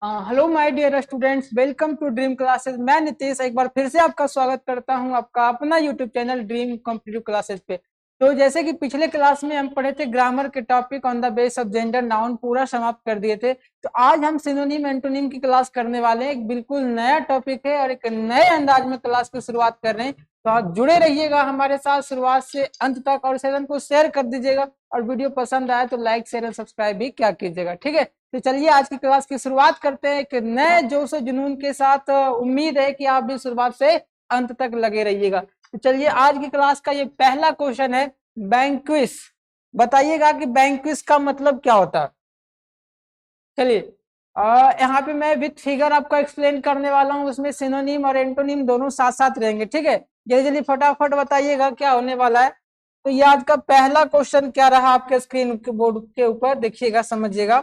Hello my dear students, welcome to Dream Classes. मैं नीतीश एक बार फिर से आपका स्वागत करता हूं आपका अपना YouTube channel dream competitive classes पे। तो जैसे कि पिछले क्लास में हम पढ़े थे ग्रामर के topic on the base of gender noun, पूरा समाप्त कर दिए थे। तो आज हम सिनोनिम एंटोनिम की क्लास करने वाले हैं। एक बिल्कुल नया टॉपिक है और एक नए अंदाज में क्लास की शुरुआत कर रहे हैं। तो आप जुड़े रहिएगा हमारे साथ शुरुआत से अंत तक, और सेशन को शेयर कर दीजिएगा, और वीडियो पसंद आए तो लाइक शेयर और सब्सक्राइब भी क्या कीजिएगा। ठीक है, तो चलिए आज की क्लास की शुरुआत करते हैं एक नए जोश और जुनून के साथ। उम्मीद है कि आप भी शुरुआत से अंत तक लगे रहिएगा। तो चलिए आज की क्लास का ये पहला क्वेश्चन है बैंक्विस। बताइएगा कि बैंक्विस का मतलब क्या होता है। चलिए यहाँ पे मैं विथ फिगर आपको एक्सप्लेन करने वाला हूँ, उसमें सिनोनिम और एंटोनिम दोनों साथ साथ रहेंगे। ठीक है, जल्दी जल्दी फटाफट बताइएगा क्या होने वाला है। तो ये आज का पहला क्वेश्चन क्या रहा आपके स्क्रीन के बोर्ड के ऊपर, देखिएगा समझिएगा।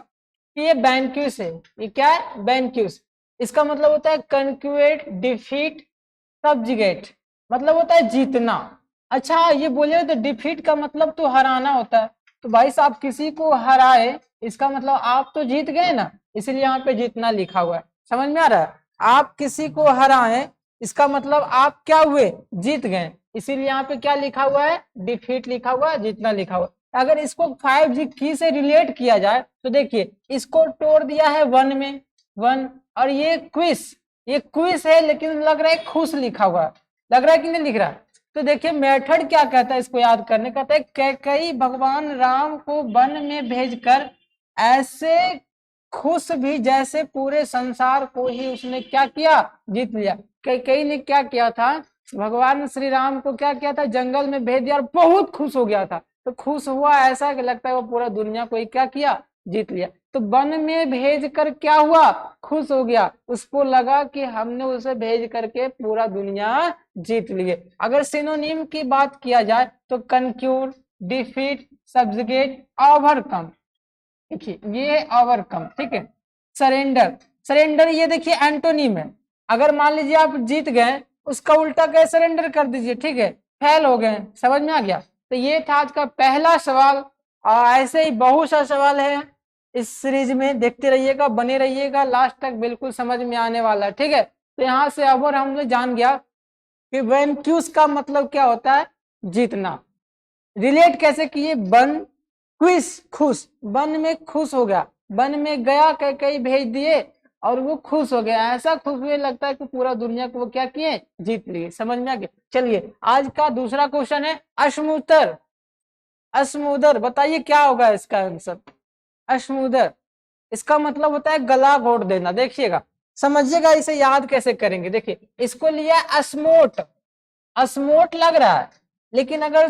ये बैंक्यूस है। ये क्या है? बैंक्यूस। इसका मतलब होता है कन्क्यूएट, डिफीट, सब्जिगेट। मतलब होता है जीतना। अच्छा, ये बोले तो डिफीट का मतलब तो हराना होता है। तो भाई साहब किसी को हराए इसका मतलब आप तो जीत गए ना, इसलिए यहाँ पे जीतना लिखा हुआ है। समझ में आ रहा है? आप किसी को हराए इसका मतलब आप क्या हुए? जीत गए। इसीलिए यहाँ पे क्या लिखा हुआ है? डिफीट लिखा हुआ है, जीतना लिखा हुआ है। अगर इसको 5G की से रिलेट किया जाए तो देखिए, इसको तोड़ दिया है वन में, वन। और ये क्विज, ये क्विज है लेकिन लग रहा है खुश लिखा हुआ है। लग रहा है कि नहीं लिख रहा? तो देखिए मेथड क्या कहता है इसको याद करने का। कैकई भगवान राम को वन में भेजकर ऐसे खुश भी जैसे पूरे संसार को ही उसने क्या किया? जीत लिया। कैकई ने क्या किया था? भगवान श्री राम को क्या किया था? जंगल में भेज दिया और बहुत खुश हो गया था। तो खुश हुआ ऐसा कि लगता है वो पूरा दुनिया को ही क्या किया? जीत लिया। तो वन में भेज कर क्या हुआ? खुश हो गया। उसको लगा कि हमने उसे भेज करके पूरा दुनिया जीत लिए। अगर सिनोनिम की बात किया जाए तो कंक्यूर, डिफीट, सब्जुगेट, ओवरकम। देखिए ये ओवरकम। ठीक है, सरेंडर, सरेंडर ये देखिए एंटोनिम है। अगर मान लीजिए आप जीत गए, उसका उल्टा क्या? सरेंडर कर दीजिए। ठीक है, फेल हो गए। समझ में आ गया? तो ये था आज का पहला सवाल। ऐसे ही बहुत सा सवाल है इस सीरीज में, देखते रहिएगा, बने रहिएगा, लास्ट तक बिल्कुल समझ में आने वाला है। ठीक है, तो यहाँ से अब हम लोग जान गया कि वेनक्यूज का मतलब क्या होता है? जीतना। रिलेट कैसे किए? बन, क्विज, खुश। बन में खुश हो गया, बन में गया, कई भेज दिए और वो खुश हो गया। ऐसा खुश हुए लगता है कि पूरा दुनिया को वो क्या किए? जीत लिए। समझ में आ गया? चलिए आज का दूसरा क्वेश्चन है अश्मुतर। अश्मुदर, बताइए क्या होगा इसका आंसर? अश्मुदर, इसका मतलब होता है गला घोट देना। देखिएगा, समझिएगा इसे याद कैसे करेंगे। देखिए इसको लिया अस्मोट। अस्मोट लग रहा है, लेकिन अगर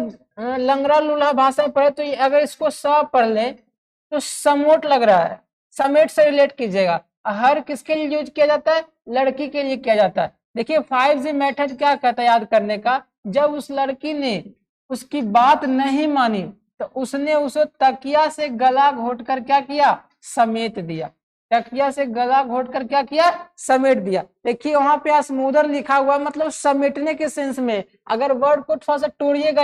लंगड़ा लूल्हा भाषा में पढ़े तो अगर इसको स पढ़ ले तो समोट लग रहा है। समेट से रिलेट कीजिएगा। हर किसके लिए यूज किया जाता है? लड़की के लिए किया जाता है। देखिए 5G मेथड क्या कहता है याद करने का? जब उस लड़की ने उसकी बात नहीं मानी तो उसने उसे तकिया से गला घोट कर क्या किया? समेट दिया। तकिया से गला घोट कर क्या किया? समेट दिया। देखिए वहां पे स्मूदर लिखा हुआ, मतलब समेटने के सेंस में। अगर वर्ड को थोड़ा सा तोड़िएगा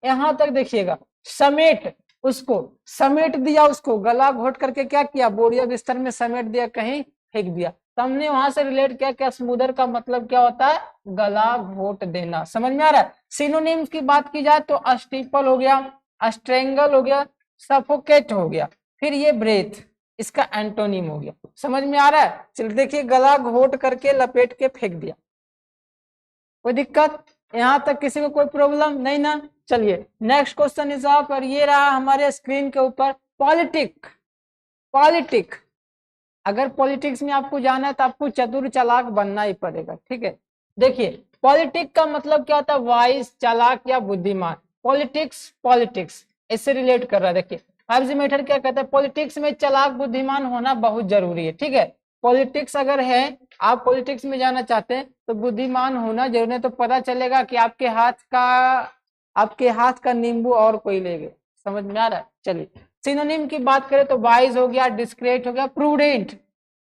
यहां तक देखिएगा, समेट, उसको समेट दिया, उसको गला घोट करके क्या किया? बोरिया बिस्तर में समेट दिया, कहीं फेंक दिया। तो हमने वहां से रिलेट किया कि स्मूदर का मतलब क्या होता है? गला घोट देना। समझ में आ रहा है? सिनोनिम्स की बात की जाए तो अस्टिपल हो गया, स्ट्रेंगल हो गया, सफोकेट हो गया, फिर ये ब्रेथ, इसका एंटोनिम हो गया। समझ में आ रहा है? चलिए देखिए, गला घोट करके लपेट के फेंक दिया। कोई दिक्कत यहां तक? किसी को कोई प्रॉब्लम नहीं ना? चलिए नेक्स्ट क्वेश्चन इज अप, और ये रहा हमारे स्क्रीन के ऊपर पॉलिटिक। पॉलिटिक, अगर पॉलिटिक्स में आपको जाना है तो आपको चतुर चालाक बनना ही पड़ेगा। ठीक है, देखिए पॉलिटिक का मतलब क्या होता है? वाइस, चालाक या बुद्धिमान। पॉलिटिक्स, पॉलिटिक्स इससे रिलेट कर रहा है। देखिए 5G मेथड क्या कहता है? पॉलिटिक्स में चालाक बुद्धिमान होना बहुत जरूरी है। ठीक है, पॉलिटिक्स अगर है, आप पॉलिटिक्स में जाना चाहते हैं तो बुद्धिमान होना जरूरी है। तो पता चलेगा कि आपके हाथ का नींबू और कोई ले गए। समझ में आ रहा है? चलिए सिनोनिम की बात करें तो वाइज हो गया, डिस्क्रेट हो गया, प्रूडेंट,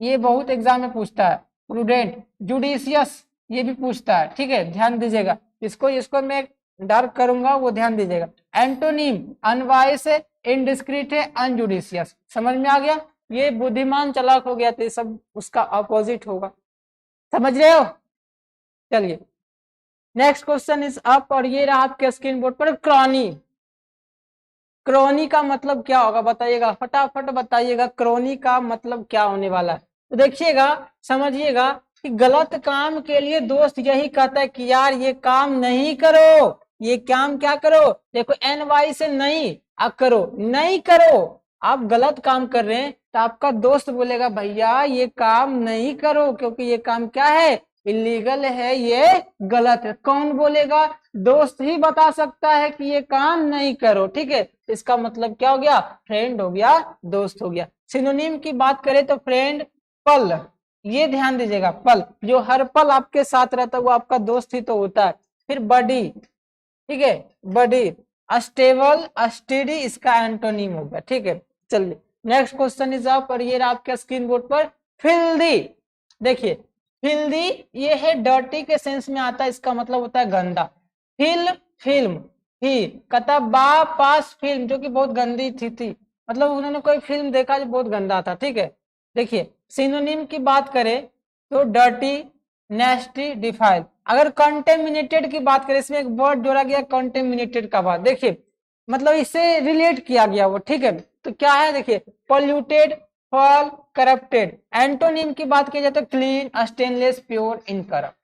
ये बहुत एग्जाम में पूछता है। प्रूडेंट, जुडिशियस, ये भी पूछता है। ठीक है, ध्यान दीजिएगा। इसको मैं डार्क करूंगा, वो ध्यान दीजिएगा। एंटोनिम, अनवाइस है, इनडिस्क्रीट है, अनजुडिशियस। समझ में आ गया? ये बुद्धिमान चालाक हो गया, तो ये सब उसका अपोजिट होगा। समझ रहे हो? चलिए नेक्स्ट क्वेश्चन इज अप, और ये रहा आपके स्क्रीन बोर्ड पर क्रोनी। क्रोनी का मतलब क्या होगा बताइएगा, फटाफट बताइएगा, क्रोनी का मतलब क्या होने वाला है। तो देखिएगा, समझिएगा कि गलत काम के लिए दोस्त यही कहता है कि यार ये काम नहीं करो, ये काम क्या करो, देखो NY से नहीं, आप करो, नहीं करो। आप गलत काम कर रहे हैं तो आपका दोस्त बोलेगा भैया ये काम नहीं करो, क्योंकि ये काम क्या है, इलीगल है, ये गलत है। कौन बोलेगा? दोस्त ही बता सकता है कि ये काम नहीं करो, ठीक है। इसका मतलब क्या हो गया, फ्रेंड हो गया, दोस्त हो गया। सिनोनिम की बात करें तो फ्रेंड पल, ये ध्यान दीजिएगा, पल जो हर पल आपके साथ रहता है वो आपका दोस्त ही तो होता है। फिर बडी, ठीक है, बडी। अस्टेबल, अस्टेडी इसका एंटोनिम होगा, ठीक है। चलिए नेक्स्ट क्वेश्चन इज अप, और ये आपके स्क्रीन बोर्ड पर फिल्दी। देखिए फिल्दी ये है डर्टी के सेंस में आता है, इसका मतलब होता है गंदा। फिल्म ही कहता बा पास फिल्म, जो कि बहुत गंदी थी, मतलब उन्होंने कोई फिल्म देखा जो बहुत गंदा था, ठीक है। देखिए सिनोनिम की बात करें तो डर्टी, नेस्टी, डिफाइल। अगर कंटेमिनेटेड की बात करें, इसमें एक वर्ड जोड़ा गया कंटेमिनेटेड का बात, देखिए मतलब इससे रिलेट किया गया वो, ठीक है। तो क्या है देखिए, पोल्यूटेड, फॉल, करप्टेड। एंटोनिम की बात की जाए तो क्लीन, स्टेनलेस, प्योर, इनकरप्ट।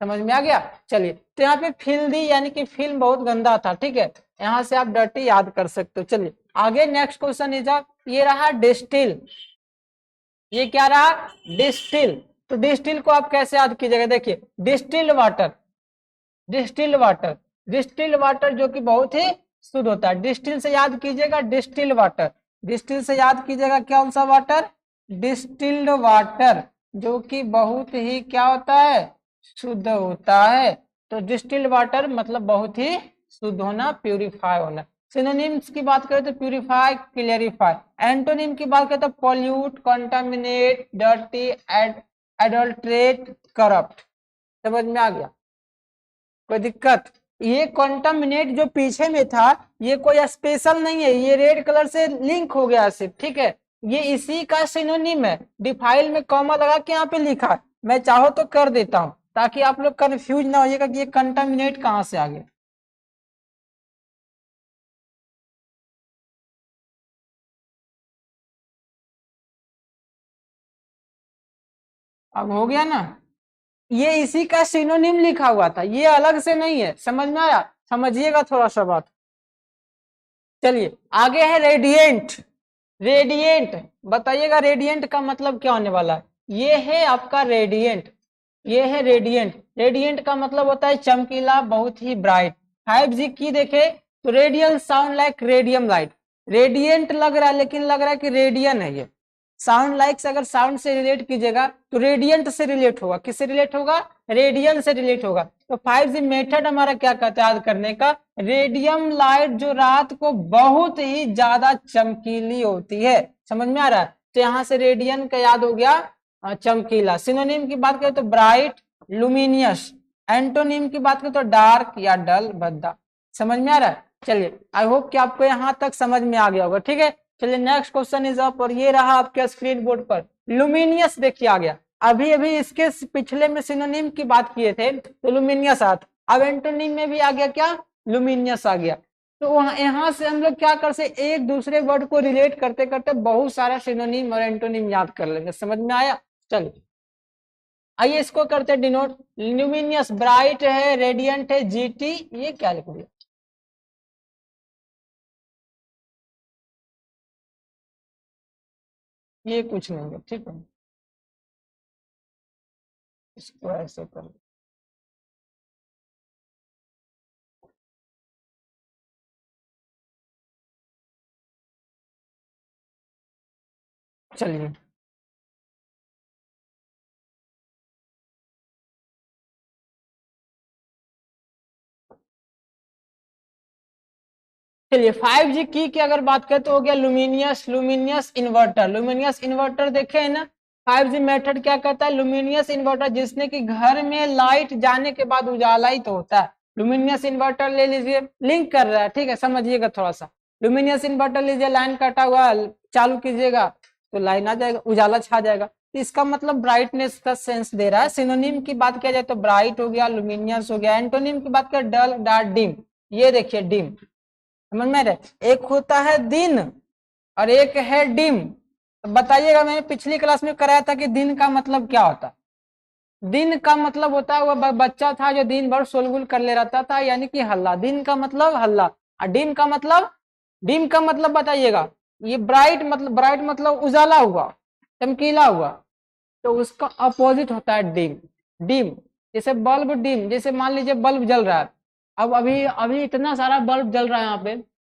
समझ में आ गया? चलिए तो यहाँ पे फिल्दी यानी कि फिल्म बहुत गंदा था, ठीक है, यहाँ से आप डर्टी याद कर सकते हो। चलिए आगे नेक्स्ट क्वेश्चन इज ये रहा डिस्टिल। ये क्या रहा, डिस्टिल। तो डिस्टिल को आप कैसे याद कीजिएगा, देखिए distilled water, distilled water, distilled water जो कि बहुत ही शुद्ध होता है। डिस्टिल से याद कीजिएगा, डिस्टिल्ड वाटर, डिस्टिल से याद कीजिएगा कौन सा वाटर, डिस्टिल्ड वाटर, जो कि बहुत ही क्या होता है, शुद्ध होता है। तो डिस्टिल्ड वाटर मतलब बहुत ही शुद्ध होना, प्यूरिफाई होना। सिनोनिम्स की बात करें तो प्यूरिफाई, क्लियरिफाई। एंटोनिम की बात करें तो pollute, contaminate, dirty, adulterate, corrupt. समझ में आ गया? कोई दिक्कत? ये कंटामिनेट जो पीछे में था ये कोई स्पेशल नहीं है, ये रेड कलर से लिंक हो गया सिर्फ, ठीक है। ये इसी का सिनोनिम है, डिफाइल में कॉमा लगा के यहाँ पे लिखा है, मैं चाहो तो कर देता हूं ताकि आप लोग कंफ्यूज ना होइएगा कि ये कंटामिनेट कहाँ से आ गया। अब हो गया ना, ये इसी का सिनोनिम लिखा हुआ था, ये अलग से नहीं है। समझ में आया? समझिएगा थोड़ा सा बात। चलिए आगे है रेडिएंट। रेडिएंट बताइएगा, रेडिएंट का मतलब क्या होने वाला है। ये है आपका रेडिएंट, ये है रेडिएंट। रेडिएंट का मतलब होता है चमकीला, बहुत ही ब्राइट। 5G की देखे तो radial sound like radium light. Radiant लग रहा है लेकिन लग रहा है कि रेडियन है ये। साउंड लाइक से अगर साउंड से रिलेट कीजिएगा तो रेडियंट से रिलेट होगा, किससे रिलेट होगा, रेडियन से रिलेट होगा। तो 5G मेथड हमारा क्या कहता है याद करने का, रेडियम लाइट जो रात को बहुत ही ज्यादा चमकीली होती है। समझ में आ रहा है? तो यहाँ से रेडियन का याद हो गया चमकीला। सिनोनिम की बात करें तो ब्राइट, लुमिनियस। एंटोनिम की बात करें तो डार्क या डल, भद्दा। समझ में आ रहा है? चलिए आई होप कि आपको यहाँ तक समझ में आ गया होगा, ठीक है। चलिए नेक्स्ट क्वेश्चन इज अप, और ये रहा आपके स्क्रीन बोर्ड पर लुमिनियस। देखिए आ गया, अभी अभी इसके पिछले में सिनोनिम की बात किए थे तो लुमिनियस आता, अब एंटोनिम में भी आ गया क्या, लुमिनियस आ गया। तो यहाँ से हम लोग क्या कर सकते, एक दूसरे वर्ड को रिलेट करते करते बहुत सारा सिनोनिम और एंटोनिम याद कर लेंगे। समझ में आया? चलिए आइए इसको करते डिनोट। ल्यूमिनियस ब्राइट है, रेडियंट है, जीटी, ये क्या लिख दिया, ये कुछ नहीं है, ठीक है। इसको ऐसे कर, चलिए चलिए 5G की अगर बात करें तो हो गया luminous, luminous inverter. Luminous inverter देखे है ना, 5G मेथड क्या कहता है, लुमिनियस इन्वर्टर जिसने कि घर में लाइट जाने के बाद उजाला ही तो होता है। लुमिनियस इन्वर्टर ले लीजिए, लिंक कर रहा है, ठीक है, समझिएगा थोड़ा सा। लुमिनियस इन्वर्टर लीजिए, लाइन कटा हुआ चालू कीजिएगा तो लाइन आ जाएगा, उजाला छा जाएगा। तो इसका मतलब ब्राइटनेस का सेंस दे रहा है। सिनोनिम की बात किया जाए तो ब्राइट हो गया, लुमिनियस हो गया। एंटोनिम की बात करें डल, डार्क, डिम। ये देखिए डिम, समझ में रहे। एक होता है दिन और एक है डिम। तो बताइएगा, मैंने पिछली क्लास में कराया था कि दिन का मतलब क्या होता है। दिन का मतलब होता है वह बच्चा था जो दिन भर शोरगुल कर ले रहता था, यानी कि हल्ला। दिन का मतलब हल्ला। और डिम का मतलब बताइएगा। ये ब्राइट मतलब उजाला हुआ, चमकीला हुआ। तो उसका अपोजिट होता है डिम। डिम जैसे बल्ब, डिम जैसे मान लीजिए बल्ब जल रहा है। अब अभी अभी इतना सारा बल्ब जल रहा है यहाँ पे,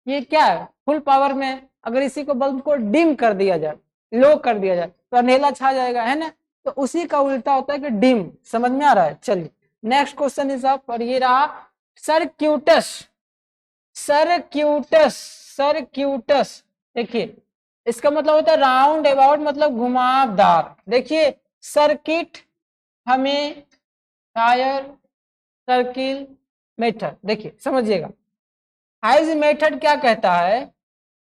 ये क्या है, फुल पावर में। अगर इसी को बल्ब को डिम कर दिया जाए, लो कर दिया जाए, तो अंधेला छा जाएगा, है ना। तो उसी का उल्टा होता है कि डिम। समझ में आ रहा है। चलिए नेक्स्ट क्वेश्चन इज अप, और ये रहा सर्क्यूटस। सर्क्यूटस, सर्क्यूटस देखिए, इसका मतलब होता है राउंड अबाउट, मतलब घुमावदार। देखिए सर्किट, हमें, टायर, सर्किल, मेथड। देखिए समझिएगा, हाइज मेथड क्या कहता है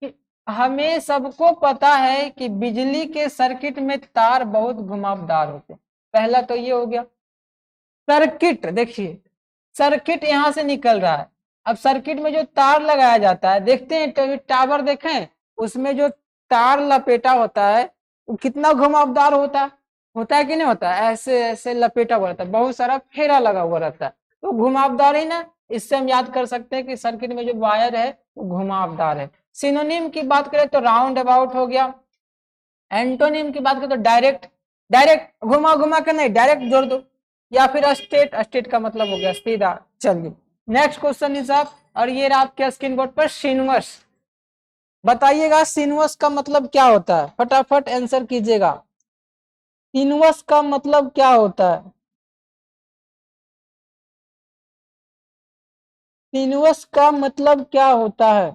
कि हमें सबको पता है कि बिजली के सर्किट में तार बहुत घुमावदार होते हैं। पहला तो ये हो गया सर्किट। देखिए सर्किट यहां से निकल रहा है। अब सर्किट में जो तार लगाया जाता है, देखते हैं टावर देखें, उसमें जो तार लपेटा होता है वो कितना घुमावदार होता है कि नहीं होता है। ऐसे ऐसे लपेटा हुआ रहता है, बहुत सारा फेरा लगा हुआ रहता है, तो घुमावदार ही ना। इससे हम याद कर सकते हैं कि सर्किट में जो वायर है वो घुमावदार है। सिनोनिम की बात करें तो राउंड अबाउट हो गया। एंटोनिम की बात करें तो डायरेक्ट, डायरेक्ट घुमा घुमा के नहीं, डायरेक्ट जोड़ दो। या फिर स्टेट, स्टेट का मतलब हो गया सीधा। चलिए नेक्स्ट क्वेश्चन इज अप, और ये रहा आपके स्क्रीन बोर्ड पर सिनुअस। बताइएगा सिनुअस का मतलब क्या होता है, फटाफट आंसर कीजिएगा। सिनुअस का मतलब क्या होता है। सिनुअस का मतलब क्या होता है।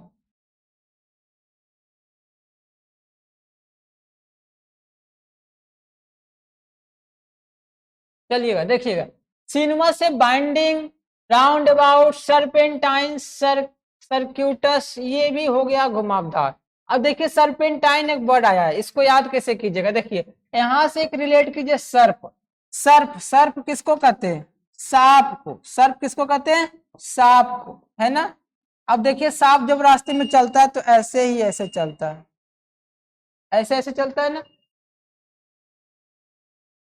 चलिएगा देखिएगा, सिनुअस से बाइंडिंग, राउंड अबाउट, सर्पेंटाइन, सर्क्यूटस, ये भी हो गया घुमावदार। अब देखिए सर्पेंटाइन एक वर्ड आया है, इसको याद कैसे कीजिएगा। देखिए यहां से एक रिलेट कीजिए सर्प। सर्प, सर्प किसको कहते हैं, सांप को। सर्प किसको कहते हैं, सांप को, है ना। अब देखिए सांप जब रास्ते में चलता है तो ऐसे ही ऐसे चलता है, ऐसे ऐसे चलता है ना,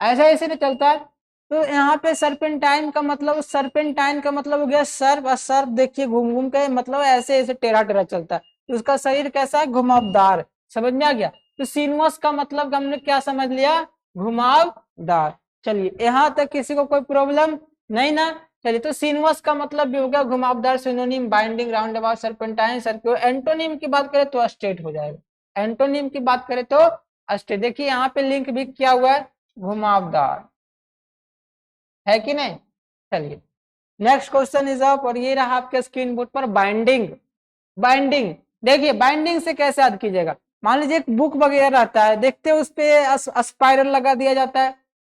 ऐसा ऐसे नहीं चलता है। तो यहाँ पे सर्पेंटाइन का मतलब, सर्पेंटाइन का मतलब हो गया सर्प। और सर्प देखिए घूम घूम के, मतलब ऐसे ऐसे टेढ़ा टेढ़ा चलता है, तो उसका शरीर कैसा है, घुमावदार। समझ में आ गया। तो सिनुअस का मतलब हमने क्या समझ लिया, घुमावदार। चलिए यहाँ तक किसी को कोई प्रॉब्लम नहीं ना। चलिए तो सिनुअस का मतलब भी हो गया घुमावदार। Synonym binding, round about, serpentine, circular. Antonym की बात करें तो स्ट्रेट हो जाएगा। एंटोनिम की बात करें तो स्ट्रेट। देखिए यहाँ पे लिंक भी किया हुआ है, घुमावदार, है कि नहीं। चलिए नेक्स्ट क्वेश्चन इज अप, और ये रहा आपके स्क्रीन बोर्ड पर बाइंडिंग। बाइंडिंग देखिए, बाइंडिंग से कैसे याद कीजिएगा। मान लीजिए एक बुक वगैरह रहता है, देखते हैं उस पे स्पाइरल लगा दिया जाता है,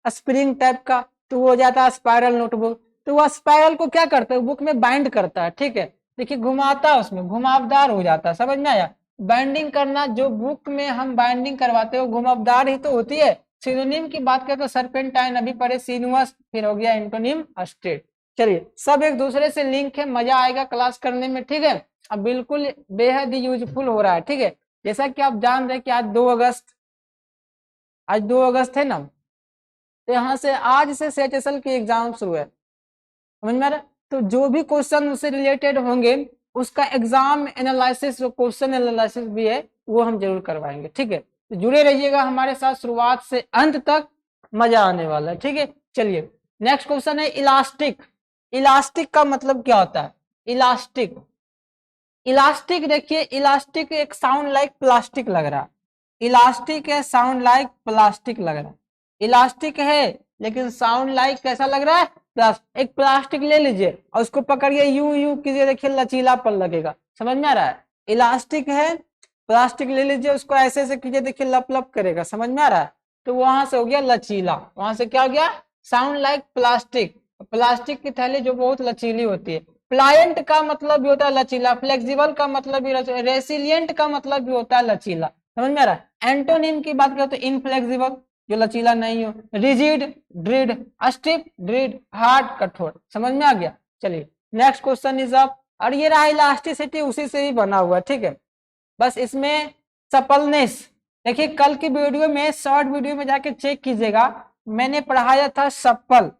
स्प्रिंग टाइप का, तो वो हो जाता है स्पाइरल नोटबुक। तो वो स्पाइरल को क्या करता है, बुक में बाइंड करता है, ठीक है। देखिए घुमाता है, उसमें घुमावदार हो जाता है। समझ में आया। बाइंडिंग करना, जो बुक में हम बाइंडिंग करवाते हो घुमावदार ही तो होती है। सिनोनिम की बात करें तो सर्पेंटाइन अभी पढ़े, सिनुअस, फिर हो गया एंटोनिम स्ट्रेट। चलिए सब एक दूसरे से लिंक है, मजा आएगा क्लास करने में, ठीक है। अब बिल्कुल बेहद ही यूजफुल हो रहा है, ठीक है। जैसा कि आप जान रहे कि आज 2 अगस्त, आज 2 अगस्त है ना। तो यहाँ से आज से CHSL की एग्जाम शुरू है, समझ में आ रहा है? तो जो भी क्वेश्चन उससे रिलेटेड होंगे, उसका एग्जाम एनालिसिस, जो क्वेश्चन एनालिसिस भी है वो हम जरूर करवाएंगे, ठीक है। तो जुड़े रहिएगा हमारे साथ शुरुआत से अंत तक, मजा आने वाला है, ठीक है। चलिए नेक्स्ट क्वेश्चन है इलास्टिक। इलास्टिक का मतलब क्या होता है, इलास्टिक। इलास्टिक देखिए, इलास्टिक एक साउंड लाइक प्लास्टिक लग रहा है। इलास्टिक है, साउंड लाइक प्लास्टिक लग रहा है। इलास्टिक है लेकिन साउंड लाइक कैसा लग रहा है, एक प्लास्टिक ले लीजिए और उसको पकड़िए, यूं यूं कीजिए, देखिए लचीलापन लगेगा। समझ में आ रहा है। इलास्टिक है, प्लास्टिक ले लीजिए, उसको ऐसे ऐसे कीजिए, देखिए लप लप करेगा। समझ में आ रहा है। तो वहां से हो गया लचीला, वहां से क्या हो गया, साउंड लाइक प्लास्टिक। प्लास्टिक की थैली जो बहुत लचीली होती है। प्लायंट का मतलब भी होता है लचीला, फ्लेक्सिबल का मतलब भी, रेसिलियंट का मतलब भी होता है लचीला। समझ में आ रहा है। एंटोनिम की बात करें तो इनफ्लेक्सिबल, जो लचीला नहीं हो, रिजिड, ड्रिड, स्टिफ, ड्रिड, हार्ड, कठोर। समझ में आ गया। चलिए नेक्स्ट क्वेश्चन इज अप, और ये रहा इलास्टिसिटी, उसी से ही बना हुआ, ठीक है। बस इसमें सपलनेस, देखिए कल की वीडियो में, शॉर्ट वीडियो में जाके चेक कीजिएगा, मैंने पढ़ाया था सप्पल,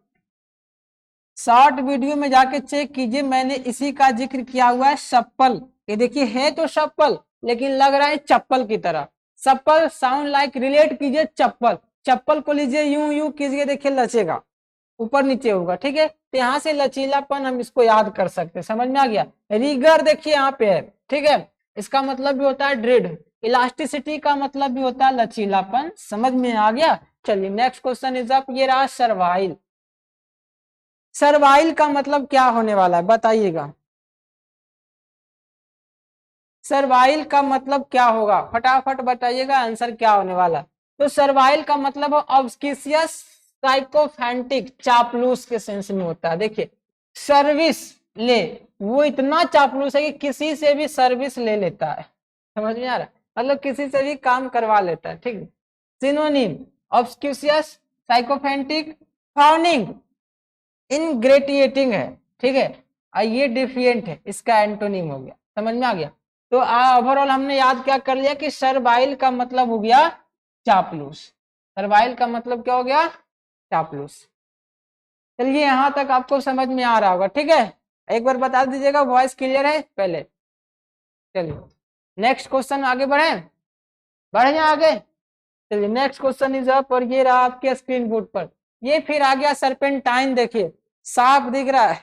शॉर्ट वीडियो में जाके चेक कीजिए, मैंने इसी का जिक्र किया हुआ है, सप्पल। ये देखिए है तो सप्पल, लेकिन लग रहा है चप्पल की तरह। सप्पल साउंड लाइक, रिलेट कीजिए चप्पल, चप्पल को लीजिए यूं यूं कीजिए, देखिए लचेगा, ऊपर नीचे होगा, ठीक है। तो यहाँ से लचीलापन हम इसको याद कर सकते हैं, समझ में आ गया। रिगर देखिए यहाँ पे है, ठीक है, इसका मतलब भी होता है ड्रिड। इलास्टिसिटी का मतलब भी होता है लचीलापन, समझ में आ गया। चलिए नेक्स्ट क्वेश्चन इज अप, ये रहा सर्वाइल। सर्वाइल का मतलब क्या होने वाला है बताइएगा, सर्वाइल का मतलब क्या होगा, फटाफट बताइएगा आंसर क्या होने वाला। तो सर्वाइल का मतलब ऑब्सकिसियस साइकोफैंटिक, चापलूस के सेंस में होता है। देखिए सर्विस ले, वो इतना चापलूस है कि किसी से भी सर्विस ले लेता है, समझ में आ रहा है, मतलब किसी से भी काम करवा लेता है, ठीक है। सिनोनिम, ऑब्सक्यूसियस, साइकोफैंटिक, फाउनिंग, इनग्रेटिएटिंग है, ठीक है, और ये डिफिएंट है, इसका एंटोनिम हो गया, समझ में आ गया। तो ओवरऑल हमने याद क्या कर लिया कि सर्वाइल का मतलब हो गया चापलूस, सर्वाइल का मतलब क्या हो गया, चापलूस। चलिए यहां तक आपको समझ में आ रहा होगा, ठीक है, एक बार बता दीजिएगा, वॉइस क्लियर है पहले। चलिए नेक्स्ट क्वेश्चन आगे बढ़े, बढ़े आगे। चलिए नेक्स्ट क्वेश्चन इज अप, और ये रहा आपके स्क्रीन बोर्ड पर, ये फिर आ गया सर्पेंटाइन, देखिए सांप दिख रहा है,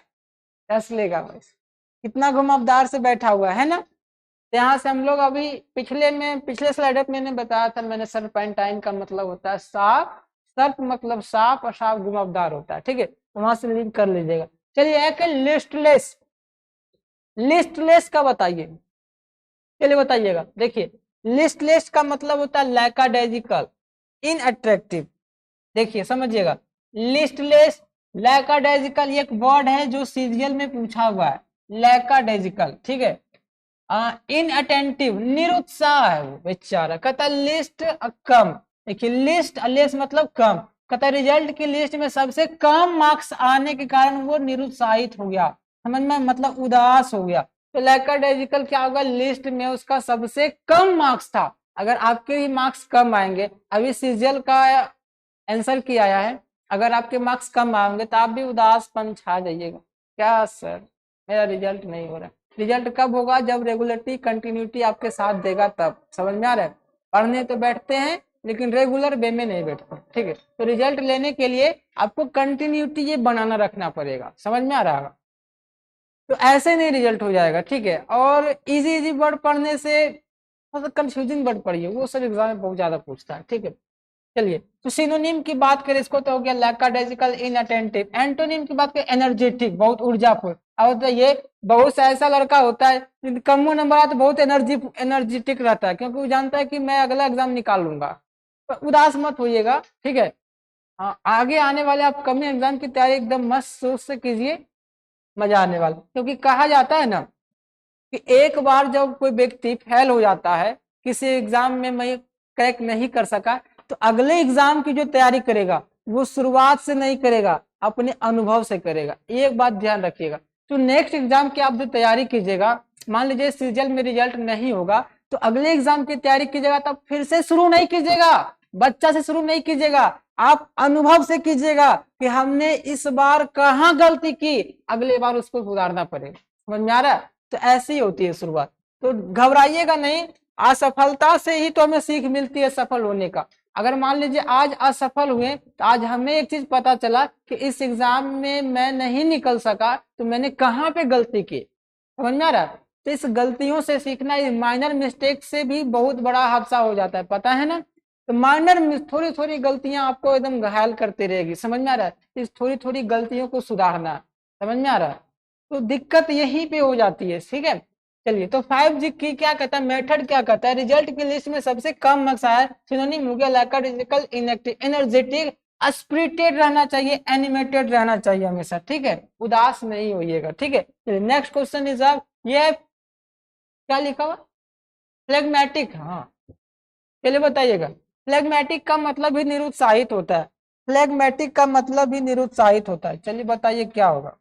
डस लेगा बस, कितना घुमावदार से बैठा हुआ है ना। यहाँ से हम लोग अभी पिछले स्लाइड में मैंने बताया था, मैंने सर्पेंटाइन का मतलब होता है सांप, सर्प मतलब सांप, और सांप घुमावदार होता है, ठीक है, तो वहां से लिंक कर लीजिएगा। चलिए एक लिस्टलेस, लिस्टलेस का बताइए, चलिए बताइएगा। देखिए लिस्टलेस का मतलब होता है लैकाडेजिकल, इनअट्रैक्टिव, देखिए समझिएगा, लिस्टलेस, लैकाडेजिकल, एक वर्ड है जो सीरियल में पूछा हुआ है, लैकाडेजिकल, ठीक है। इनअटेंटिव, निरुत्साह है वो बेचारा, कहता लिस्ट कम, देखिए लिस्ट लेस मतलब कम, कहता रिजल्ट की लिस्ट में सबसे कम मार्क्स आने के कारण वो निरुत्साहित हो गया, समझ में, मतलब उदास हो गया। तो लैकाडेजिकल क्या होगा, लिस्ट में उसका सबसे कम मार्क्स था। अगर आपके ही मार्क्स कम आएंगे, अभी सीरियल का आंसर किया आया है, अगर आपके मार्क्स कम आएंगे तो आप भी उदासपन छा जाइएगा, क्या सर मेरा रिजल्ट नहीं हो रहा। रिजल्ट कब होगा, जब रेगुलरिटी कंटिन्यूटी आपके साथ देगा तब, समझ में आ रहा है। पढ़ने तो बैठते हैं लेकिन रेगुलर वे में नहीं बैठते, ठीक है। तो रिजल्ट लेने के लिए आपको कंटिन्यूटी ये बनाना रखना पड़ेगा, समझ में आ रहा है। तो ऐसे नहीं रिजल्ट हो जाएगा, ठीक है। और इजी इजी वर्ड पढ़ने से मतलब कंफ्यूजिंग वर्ड पढ़िए, वो सब एग्जाम में बहुत ज्यादा पूछता है, ठीक है। चलिए तो सिनोनिम की बात करें, इसको तो हो गया लैकाडेजिकल, इनअटेंटिव। एंटोनिम की बात करें, एनर्जेटिक, बहुत ऊर्जाफुल। और तो ये बहुत सा ऐसा लड़का होता है कम नंबर आया तो बहुत एनर्जेटिक रहता है, क्योंकि वो जानता है कि मैं अगला एग्जाम निकाल लूंगा। तो उदास मत होइएगा, ठीक है। हाँ आगे आने वाले आप कमी एग्जाम की तैयारी एकदम मस्त सोच से कीजिए, मजा आने वाला, क्योंकि कहा जाता है ना कि एक बार जब कोई व्यक्ति फेल हो जाता है किसी एग्जाम में, मैं क्रैक नहीं कर सका, तो अगले एग्जाम की जो तैयारी करेगा वो शुरुआत से नहीं करेगा, अपने अनुभव से करेगा, एक बात ध्यान रखिएगा। तो नेक्स्ट एग्जाम की आप जो तैयारी कीजिएगा, मान लीजिए सीजल में रिजल्ट नहीं होगा, तो अगले एग्जाम की तैयारी कीजिएगा, तब फिर से शुरू नहीं कीजिएगा, बच्चा से शुरू नहीं कीजिएगा, आप अनुभव से कीजिएगा कि हमने इस बार कहाँ गलती की, अगले बार उसको सुधारना पड़ेगा, समझ में आ रहा है। तो ऐसी होती है शुरुआत, तो घबराइएगा नहीं, असफलता से ही तो हमें सीख मिलती है सफल होने का। अगर मान लीजिए आज असफल हुए, तो आज हमें एक चीज पता चला कि इस एग्जाम में मैं नहीं निकल सका, तो मैंने कहाँ पे गलती की, समझ में आ रहा है। तो इस गलतियों से सीखना, माइनर मिस्टेक से भी बहुत बड़ा हादसा हो जाता है, पता है ना। तो माइनर थोड़ी थोड़ी गलतियां आपको एकदम घायल करती रहेगी, समझ में आ रहा है। इस थोड़ी थोड़ी गलतियों को सुधारना, समझ में आ रहा है। तो दिक्कत यहीं पे हो जाती है, ठीक है। चलिए तो 5G की क्या कहता है, मेथड क्या कहता है, रिजल्ट की लिस्ट में सबसे कम मार्क्स आया, सिनोनिम हो गया लैकाडेजिकल, इनएक्टिव, एनर्जेटिक, स्पिरिटेड रहना चाहिए, एनिमेटेड रहना चाहिए हमेशा, ठीक है, उदास नहीं होइएगा, ठीक है। चलिए नेक्स्ट क्वेश्चन इज अब, ये क्या लिखा हुआ, फ्लेगमेटिक, हाँ चलिए बताइएगा। फ्लेगमेटिक का मतलब ही निरुत्साहित होता है, फ्लेगमेटिक का मतलब ही निरुत्साहित होता है। चलिए बताइए क्या होगा।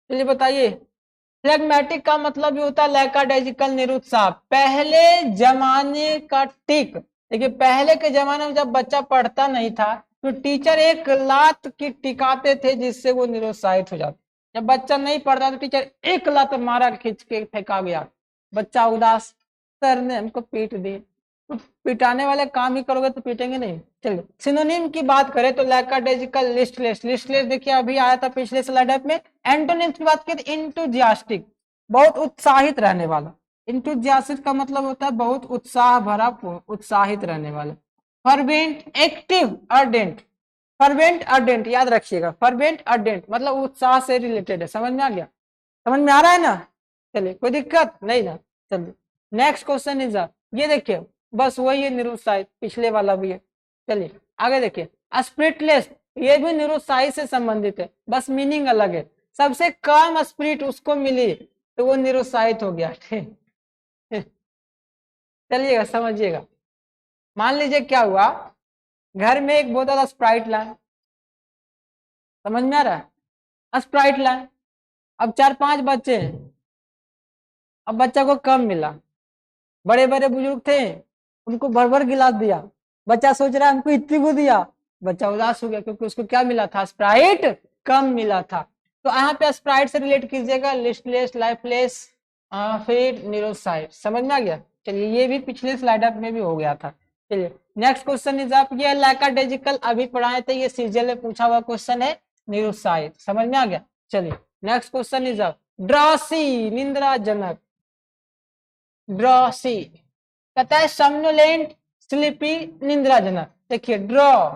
चलिए बताइए। फ्लेगमेटिक का मतलब ये होता है लैकाडाइजिकल, निरुत्साह, पहले जमाने का टिक। देखिए पहले के जमाने में जब बच्चा पढ़ता नहीं था तो टीचर एक लात की टिकाते थे जिससे वो निरुत्साहित हो जाता। जब बच्चा नहीं पढ़ता तो टीचर एक लात मारा, खींच के फेंका गया, बच्चा उदास, सर ने हमको पीट दी। तो पिटाने वाले काम ही करोगे तो पीटेंगे नहीं। चलिए सिनोनिम की बात करें तो लैकाडाइजिकल, लिस्टलेस। लिस्टलेस देखिए अभी आया था पिछले स्लाइड में। एंटोनिम्स की बात करें, इंटूजियास्टिक, बहुत उत्साहित रहने वाला। इंटूजियास्टिक का मतलब होता है बहुत उत्साह भरा, उत्साहित रहने वाला। Fervent, active, ardent. Fervent ardent याद रखिएगा, फर्वेंट अर्डेंट मतलब उत्साह से रिलेटेड है। समझ में आ गया? समझ में आ रहा है ना? चलिए कोई दिक्कत नहीं ना। चलिए नेक्स्ट क्वेश्चन इज, ये देखिए बस वही है निरुत्साहित, पिछले वाला भी है। चलिए आगे देखिए। स्पिरिटलेस, ये भी निरुत्साहित से संबंधित है, बस मीनिंग अलग है। सबसे कम स्पिरिट उसको मिली तो वो निरुत्साहित हो गया। चलिएगा समझिएगा। मान लीजिए क्या हुआ, घर में एक बोतल स्प्राइट लाए, समझ में आ रहा है? स्प्राइट लाए, अब 4-5 बच्चे हैं, अब बच्चा को कम मिला, बड़े बड़े बुजुर्ग थे उनको भर भर गिलास दिया, बच्चा सोच रहा है हमको इतनी को दिया, बच्चा उदास हो गया क्योंकि उसको क्या मिला था? स्प्राइट कम मिला था। तो यहाँ पे स्प्राइट से रिलेट कीजिएगा, लिस्टलेस, लाइफलेस, फिर निरुत्साहित। समझ में आ गया? चलिए ये भी पिछले स्लाइड में भी हो गया था। चलिए नेक्स्ट क्वेश्चन इज आप, ये लैकाडाइजिकल अभी पढ़ाए थे, ये सीजीएल में पूछा हुआ क्वेश्चन है, निरुत्साहित। समझ में आ गया? चलिए नेक्स्ट क्वेश्चन इज आप, ड्रॉसी, निंद्राजनक। ड्रॉसी कहता है समनोलेंट, स्लीपी, निंद्राजनक। देखिए ड्रॉ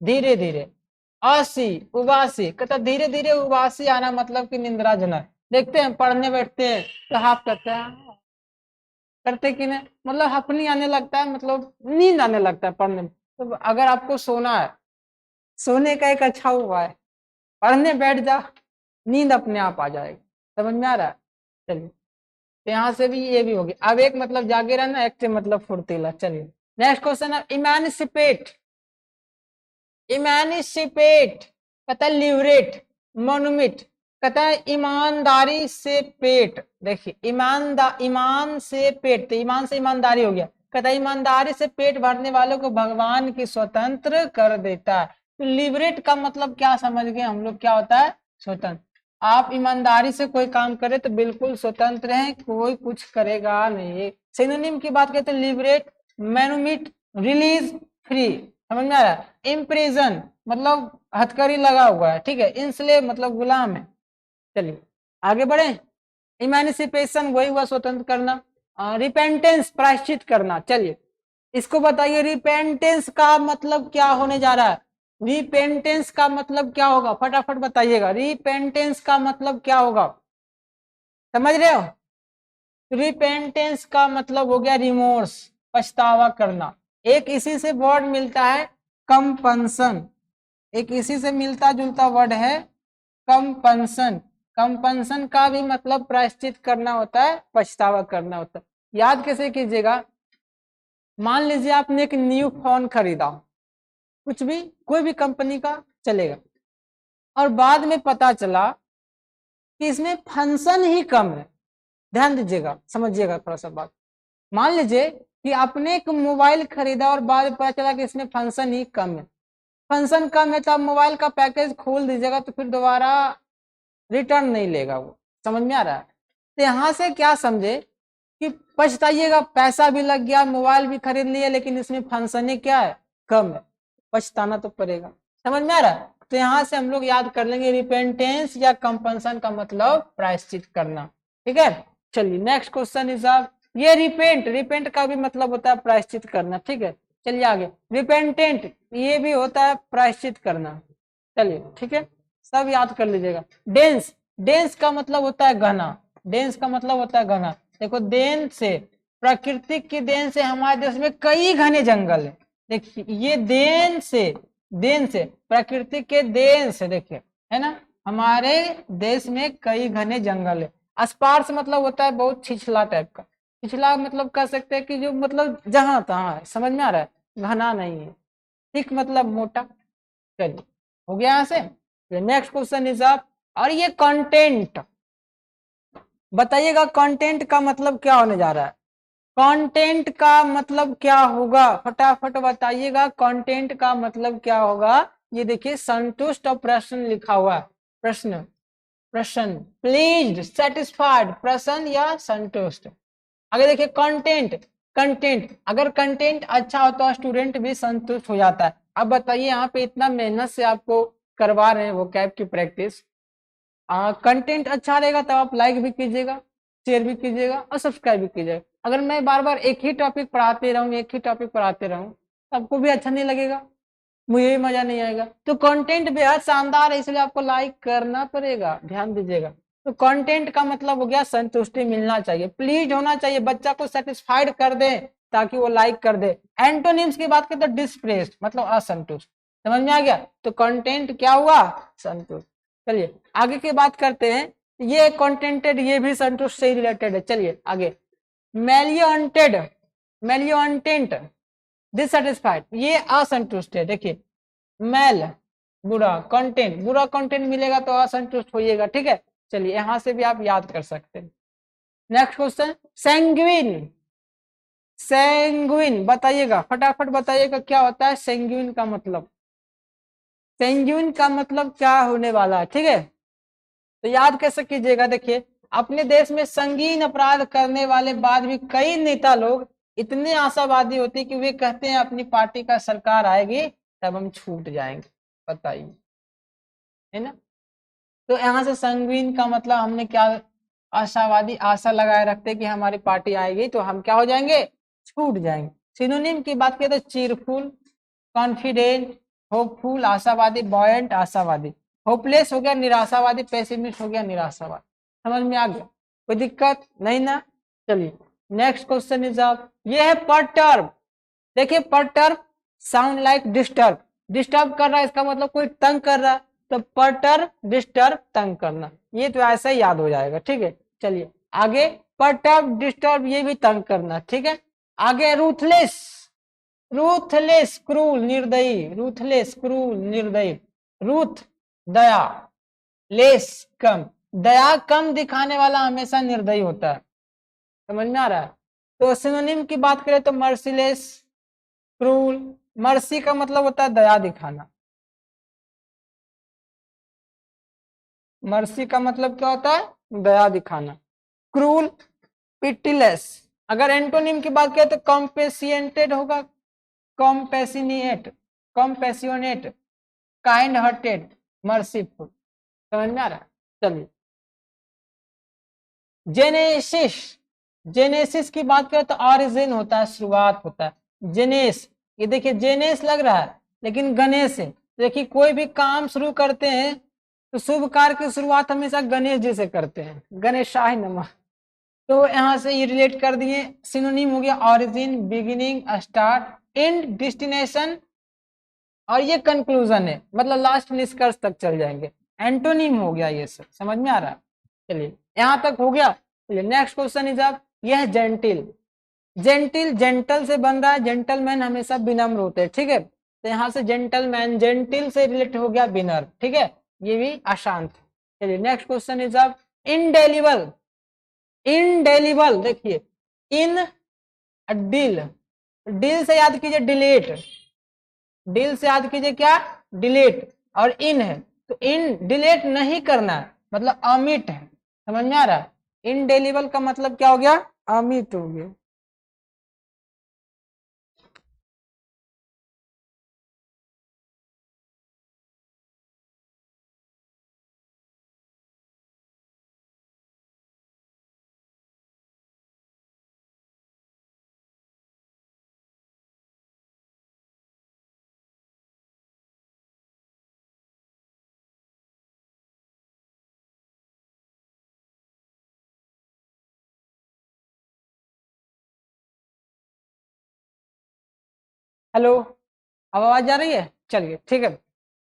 धीरे धीरे, आसी उबासी, कहता धीरे धीरे उबासी आना मतलब कि निंद्राजनक। देखते हैं पढ़ने बैठते हैं तो हाफ करते हैं, करते कि नहीं, मतलब हपनी आने लगता है, मतलब नींद आने लगता है पढ़ने में। तो अगर आपको सोना है, सोने का एक अच्छा उपाय है, पढ़ने बैठ जा, नींद अपने आप आ जाएगी। समझ में आ रहा है? चलिए तो यहाँ से भी ये भी होगी। अब एक मतलब जागे रहना, एक्टिव मतलब फुर्तीला। चलिए नेक्स्ट क्वेश्चन है इमेनिसिपेट। इमेनिसिपेट कहता है लिवरेट, मोनुमिट, कहता है ईमानदारी से पेट। देखिए ईमान से पेट, तो ईमान से ईमानदारी हो गया। कहता है ईमानदारी से पेट भरने वालों को भगवान की स्वतंत्र कर देता है। तो लिबरेट का मतलब क्या समझ गए हम लोग, क्या होता है? स्वतंत्र। आप ईमानदारी से कोई काम करे तो बिल्कुल स्वतंत्र हैं, कोई कुछ करेगा नहीं। सिनोनिम की बात करते हैं, लिबरेट, मैनुमिट, रिलीज, फ्री। समझ में आ रहा है? इम्प्रिजन मतलब हथकड़ी लगा हुआ है, ठीक है। इंस्लेव मतलब गुलाम है। चलिए आगे बढ़े। इमेनिसिपेशन वही हुआ स्वतंत्र करना। रिपेंटेंस प्रायश्चित करना। चलिए इसको बताइए, रिपेंटेंस का मतलब क्या होने जा रहा है? रिपेंटेंस का मतलब क्या होगा? फटाफट बताइएगा, रिपेंटेंस का मतलब क्या होगा? समझ रहे हो? रिपेंटेंस का मतलब हो गया रिमोर्स, पछतावा करना। एक इसी से वर्ड मिलता है कंपनसन, एक इसी से मिलता जुलता वर्ड है कंपनसन। कंपनसन का भी मतलब प्रायश्चित करना होता है, पछतावा करना होता है। याद कैसे कीजिएगा, मान लीजिए आपने एक न्यू फोन खरीदा, कुछ भी कोई भी कंपनी का चलेगा, और बाद में पता चला कि इसमें फंक्शन ही कम है। ध्यान दीजिएगा, समझिएगा थोड़ा सा बात। मान लीजिए कि आपने एक मोबाइल खरीदा और बाद में पता चला कि इसमें फंक्शन ही कम है। फंक्शन कम है तो आप मोबाइल का पैकेज खोल दीजिएगा तो फिर दोबारा रिटर्न नहीं लेगा वो। समझ में आ रहा है? तो यहाँ से क्या समझे कि पछताइएगा, पैसा भी लग गया, मोबाइल भी खरीद लिया, लेकिन इसमें फंक्शन ही क्या है? कम है, पछताना तो पड़ेगा। समझ में आ रहा है? तो यहाँ से हम लोग याद कर लेंगे, रिपेंटेंस या कंपनसन का मतलब प्रायश्चित करना। ठीक है, चलिए नेक्स्ट क्वेश्चन इज आप, ये रिपेंट, रिपेंट का भी मतलब होता है प्रायश्चित करना। ठीक है, चलिए आगे। रिपेंटेंट ये भी होता है प्रायश्चित करना। चलिए ठीक है, सब याद कर लीजिएगा। डेंस, डेंस का मतलब होता है घना, डेंस का मतलब होता है घना। देखो देन से, प्राकृतिक की देन से हमारे देश में कई घने जंगल है। देखिए ये देन से, देन से प्राकृतिक के देन से, देखिए है ना, हमारे देश में कई घने जंगल है। स्पार्स मतलब होता है बहुत छिछला टाइप का। छिछला मतलब कह सकते हैं कि जो मतलब जहां तहां है, समझ में आ रहा है, घना नहीं है। थिक मतलब मोटा। चलिए हो गया यहाँ से। Next question is up. और ये कंटेंट बताइएगा, कंटेंट का मतलब क्या होने जा रहा है। कंटेंट का मतलब क्या होगा, फटाफट बताइएगा, कंटेंट का मतलब क्या होगा। ये देखिए संतुष्ट और प्रश्न लिखा हुआ है। प्रश्न, प्रश्न, प्लीज, सेटिस्फाइड, प्रसन्न या संतुष्ट। आगे देखिए कंटेंट। कंटेंट अगर कंटेंट अच्छा हो तो स्टूडेंट भी संतुष्ट हो जाता है। अब बताइए यहाँ पे इतना मेहनत से आपको करवा रहे हैं वो कैब की प्रैक्टिस, कंटेंट अच्छा रहेगा तब आप लाइक भी कीजिएगा, शेयर भी कीजिएगा और सब्सक्राइब भी कीजिएगा। अगर मैं बार बार एक ही टॉपिक पढ़ाते रहूँ, एक ही टॉपिक पढ़ाते रहूँ, आपको भी अच्छा नहीं लगेगा, मुझे भी मजा नहीं आएगा। तो कंटेंट बेहद शानदार है, इसलिए आपको लाइक करना पड़ेगा, ध्यान दीजिएगा। तो कंटेंट का मतलब हो गया संतुष्टि मिलना चाहिए, प्लीज होना चाहिए, बच्चा को सेटिस्फाइड कर दे ताकि वो लाइक कर दे। एंटोनिम्स की बात करें तो डिस्प्रेस्ड मतलब असंतुष्ट। समझ में आ गया। तो कंटेंट क्या हुआ, संतुष्ट। चलिए आगे की बात करते हैं। ये कंटेंटेड, ये भी संतुष्ट से रिलेटेड है। चलिए आगे। मेलियोंटेड, मेलियोंटेंट, डिससेटिस्फाइड, ये असंतुष्ट है। देखिए मेल बुरा, कंटेंट बुरा कंटेंट मिलेगा तो असंतुष्ट होइएगा, ठीक है। चलिए यहां से भी आप याद कर सकते हैं। Next question, सेंग्विन। सेंग्विन बताइएगा, फटाफट बताइएगा क्या होता है सेंग्विन का मतलब। सेंग्विन का मतलब क्या होने वाला है, ठीक है। तो याद कैसे कीजिएगा, देखिए अपने देश में संगीन अपराध करने वाले बाद भी कई नेता लोग इतने आशावादी होते कि वे कहते हैं अपनी पार्टी का सरकार आएगी तब हम छूट जाएंगे। बताइए, है ना। तो यहाँ से संगीन का मतलब हमने क्या, आशावादी, आशा लगाए रखते कि हमारी पार्टी आएगी तो हम क्या हो जाएंगे, छूट जाएंगे। सिनोनिम की बात करें तो चीरफुल, कॉन्फिडेंट, होपफुल आशावादी, बॉयंट आशावादी, होपलेस हो गया निराशावादी, पेसिमिस्ट हो गया निराशावादी। समझ में आ गया, कोई दिक्कत नहीं ना। चलिए नेक्स्ट क्वेश्चन इज आप, ये है परटर्ब। देखिए perturb sound like disturb, disturb कर रहा है इसका मतलब कोई तंग कर रहा है। तो परटर्ब डिस्टर्ब तंग करना, ये तो ऐसा ही याद हो जाएगा, ठीक है। चलिए आगे, परटर्ब डिस्टर्ब ये भी तंग करना, ठीक है। आगे रूथलेस, रूथलेस क्रूल निर्दयी, रूथलेस क्रूल निर्दयी, रूथ दया, लेस कम, दया कम दिखाने वाला हमेशा निर्दयी होता है। समझ में आ रहा है। तो सिनोनिम की बात करें तो मर्सीलेस, क्रूल, मर्सी का मतलब होता है दया दिखाना, मर्सी का मतलब क्या होता है, दया दिखाना। Cruel, pitiless. अगर एंटोनिम की बात करें तो कॉम्पेसिएंटेड होगा, कॉम्पेसिनिएट, कॉम्पेसियोनेट, काइंड हार्टेड, मर्सीफुल। समझ में आ रहा है। चलिए जेनेसिस, जेनेसिस की बात करें तो ऑरिजिन होता है, शुरुआत होता है। जेनेस, ये देखिए जेनेस लग रहा है लेकिन गणेश है। देखिए कोई भी काम शुरू करते हैं तो शुभ कार्य की शुरुआत हमेशा गणेश जी से करते हैं, गणेशाय नमः। तो यहाँ से ये रिलेट कर दिए। सिनोनिम हो गया origin, beginning, start, and, destination, और ये कंक्लूजन है मतलब लास्ट निष्कर्ष तक चल जाएंगे। एंटोनिम हो गया ये सब, समझ में आ रहा है। चलिए यहाँ तक हो गया। चलिए नेक्स्ट क्वेश्चन इज अब, यह जेंटिल। जेंटिल जेंटल से बन रहा है, जेंटलमैन हमेशा विनम्र होते हैं, ठीक है। तो यहाँ से जेंटलमैन, जेंटिल से रिलेट हो गया विनर, ठीक है। ये भी आसान था। चलिए नेक्स्ट क्वेश्चन इज अब, इनडेलिबल। इनडेलिबल देखिए, इन डिल, डिल से याद कीजिए डिलीट, डिल से याद कीजिए क्या, डिलीट। और इन है तो इन डिलीट नहीं करना है मतलब अमिट है। समझ में आ रहा है। इनडेलिबल का मतलब क्या हो गया, अमिट हो गया। हेलो, अब आवाज आ रही है, चलिए ठीक है।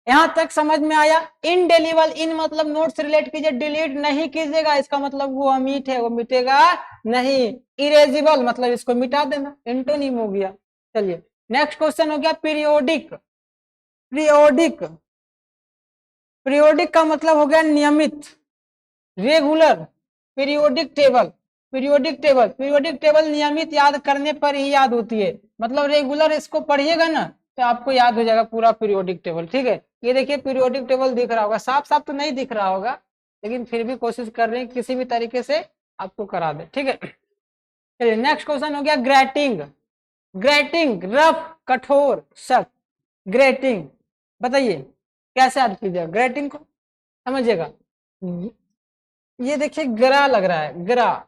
यहां तक समझ में आया। इनडेलीबल, इन मतलब नोट से रिलेट कीजिए, डिलीट नहीं कीजिएगा, इसका मतलब वो अमिट है, वो मिटेगा नहीं। इरेजिबल मतलब इसको मिटा देना, एंटोनिम हो गया। चलिए नेक्स्ट क्वेश्चन हो गया पीरियोडिक। पीरियोडिक, पीरियोडिक का मतलब हो गया नियमित, regular. Periodic table, periodic table, periodic table नियमित याद करने पर ही याद होती है, मतलब रेगुलर इसको पढ़िएगा ना तो आपको याद हो जाएगा पूरा पीरियोडिक टेबल। ठीक है, ये देखिए पीरियोडिक टेबल दिख रहा होगा, साफ साफ तो नहीं दिख रहा होगा, लेकिन फिर भी कोशिश कर रहे हैं किसी भी तरीके से आपको करा दे। ठीक है, चलिए नेक्स्ट क्वेश्चन हो गया ग्रेटिंग। ग्रेटिंग रफ, कठोर, सख्त। ग्रेटिंग बताइए कैसे याद कीजिएगा ग्रेटिंग को, समझिएगा। ये देखिए ग्रा लग रहा है, ग्रा,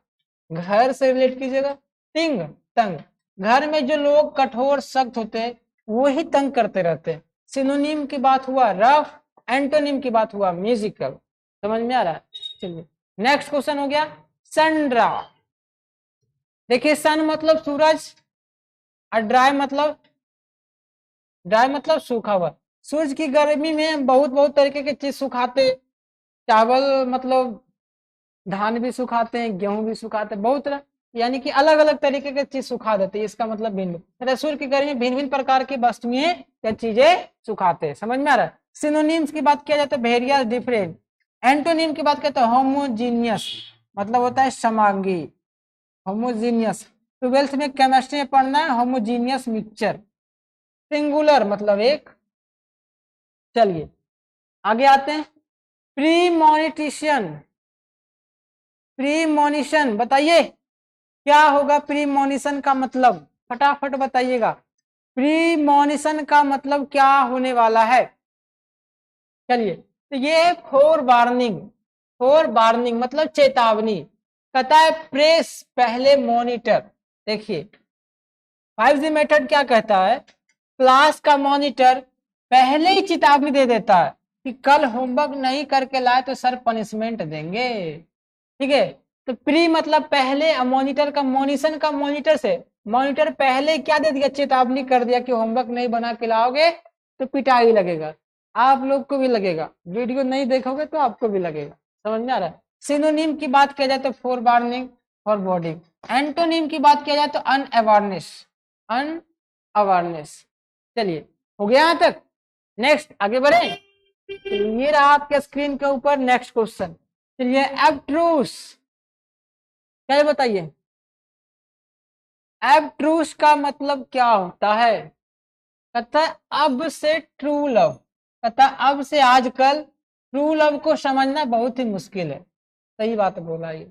घर से रिलेट कीजिएगा। तिंग, तंग, घर में जो लोग कठोर सख्त होते हैं वो ही तंग करते रहते हैं। सिनोनिम की बात हुआ रफ, एंटोनिम की बात हुआ म्यूजिकल। समझ में आ रहा है? चलिए नेक्स्ट क्वेश्चन हो गया सनड्रा। देखिए सन मतलब सूरज और ड्राई मतलब, ड्राई मतलब सूखा हुआ। सूरज की गर्मी में बहुत बहुत तरीके की चीज सुखाते, चावल मतलब धान भी सुखाते हैं, गेहूं भी सुखाते हैं, बहुत तरह, यानी कि अलग अलग तरीके के चीज सुखा देते हैं। इसका मतलब भिन्न, मतलब सूर्य की गर्मी में भिन्न भिन्न प्रकार की वस्तुएं या चीजें सुखाते हैं। समझ में आ रहा है? सिनोनिम्स की बात किया जाए तो वेरियस, डिफरेंट। एंटोनिम की बात करते हैं होमोजीनियस, मतलब होता है समांगी, होमोजीनियस। ट्वेल्थ में केमिस्ट्री में पढ़ना है होमोजीनियस मिक्सचर। सिंगुलर मतलब एक। चलिए आगे आते हैं प्रीमोनिटिशियन। प्रीमोनिशन बताइए क्या होगा प्रीमोनिशन का मतलब, फटाफट बताइएगा। प्रीमोनिशन का मतलब क्या होने वाला है? चलिए तो ये फोर वार्निंग, फोर वार्निंग मतलब चेतावनी। कहता है प्रेस पहले मॉनिटर। देखिए 5G मेथड क्या कहता है, क्लास का मॉनिटर पहले ही चेतावनी दे देता है कि कल होमवर्क नहीं करके लाए तो सर पनिशमेंट देंगे। ठीक है, तो प्री मतलब पहले, मॉनिटर का मॉनिशन का मॉनिटर से, मॉनिटर पहले क्या दे दिया, चेतावनी कर दिया कि होमवर्क नहीं बना के लाओगे तो पिटाई लगेगा, आप लोग को भी लगेगा, वीडियो नहीं देखोगे तो आपको भी लगेगा। समझ में आ रहा है? सिनोनिम की बात किया जाए तो four warning, for boarding. Antonym की बात किया जाए तो अनअवेयरनेस, अनअवेयरनेस। चलिए हो गया यहां तक, नेक्स्ट आगे बढ़े। ये रहा आपके स्क्रीन के ऊपर नेक्स्ट क्वेश्चन। चलिए एब्ट्रूस, क्या बताइए एब्ट्रूस का मतलब क्या होता है? कहता है अब से ट्रू लव, कहता है अब से आजकल ट्रू लव को समझना बहुत ही मुश्किल है। सही बात बोला ये,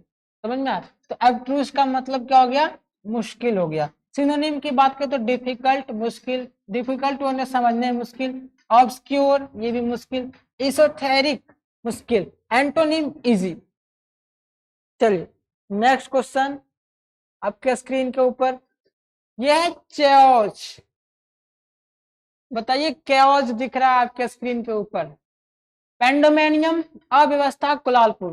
समझ में आया? तो एब्ट्रूस का मतलब क्या हो गया, मुश्किल हो गया। सिनोनिम की बात करें तो डिफिकल्ट, मुश्किल, डिफिकल्ट होने समझने में मुश्किल, ऑब्सक्योर ये भी मुश्किल, एसोटेरिक मुश्किल, एंटोनिम इजी। चलिए नेक्स्ट क्वेश्चन आपके स्क्रीन के ऊपर, यह है चेओज। बताइए केओज दिख रहा है आपके स्क्रीन के ऊपर, पेंडोमेनियम, अव्यवस्था, कुलालपुर।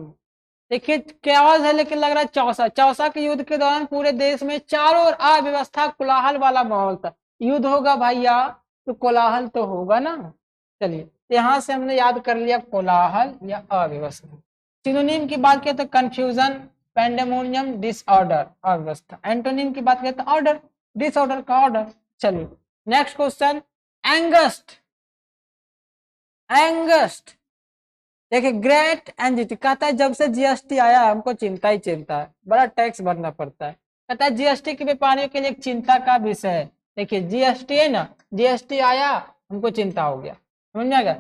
देखिए केओज है लेकिन लग रहा है चौसा, चौसा के युद्ध के दौरान पूरे देश में चारों ओर अव्यवस्था कोलाहल वाला माहौल था। युद्ध होगा भैया तो कोलाहल तो होगा ना। चलिए यहां से हमने याद कर लिया कोलाहल या अव्यवस्था। सिनोनिम की बात करें तो कंफ्यूजन, पेंडेमोनियम, डिसऑर्डर, अव्यवस्था। एंटोनिम की बात करें तो ऑर्डर, डिसऑर्डर का ऑर्डर। चलिए नेक्स्ट क्वेश्चन एंगस्ट। एंगस्ट देखिए ग्रेट एंजिटी, कहता है जब से जीएसटी आया हमको चिंता ही चिंता है, बड़ा टैक्स भरना पड़ता है। कहता है जीएसटी के व्यापारियों के लिए एक चिंता का विषय है। देखिए जीएसटी है ना, जीएसटी आया हमको चिंता हो गया। समझ में आ गया?